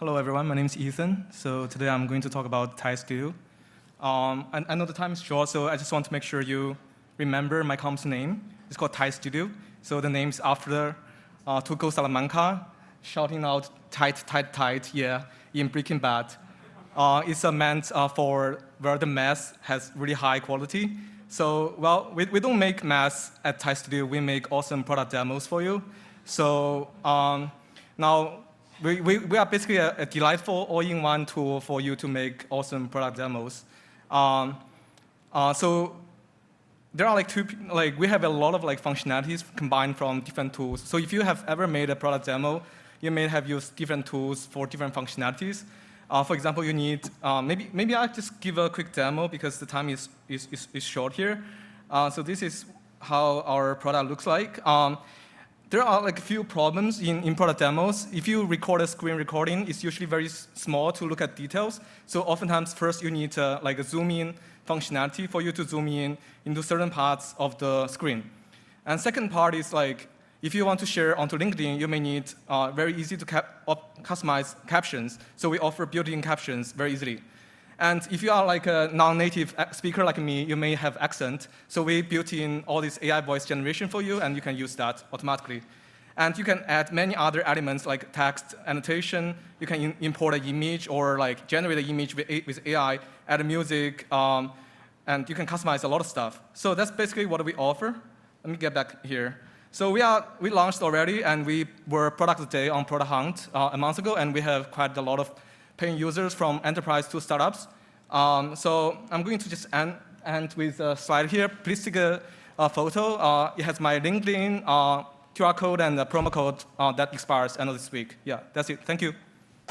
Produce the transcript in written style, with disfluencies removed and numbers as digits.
Hello, everyone. My name is Ethan. So today I'm going to talk about Thai Studio. I know the time is short, so I just want to make sure you remember my company's name. It's called Thai Studio. So the name's after Tuco Salamanca, shouting out tight, tight, tight, yeah, in Breaking Bad. It's meant for where the math has really high quality. So, well, we don't make math at Thai Studio. We make awesome product demos for you. So now we are basically a delightful all-in-one tool for you to make awesome product demos. So there are we have a lot of functionalities combined from different tools. So if you have ever made a product demo, you may have used different tools for different functionalities. For example, you need, maybe I'll just give a quick demo because the time is short here. So this is how our product looks like. There are a few problems in product demos. If you record a screen recording, it's usually very small to look at details. So oftentimes, first you need a zoom in functionality for you to zoom in into certain parts of the screen. And second part is if you want to share onto LinkedIn, you may need very easy to customize captions. So we offer built-in captions very easily. And if you are a non-native speaker like me, you may have accent. So we built in all this AI voice generation for you, and you can use that automatically. And you can add many other elements like text annotation. You can import an image or generate an image with AI, add music, and you can customize a lot of stuff. So that's basically what we offer. Let me get back here. So we launched already, and we were product of the day on Product Hunt a month ago, and we have quite a lot of paying users from enterprise to startups. So I'm going to just end with a slide here. Please take a photo. It has my LinkedIn, QR code, and a promo code that expires end of this week. Yeah, that's it. Thank you.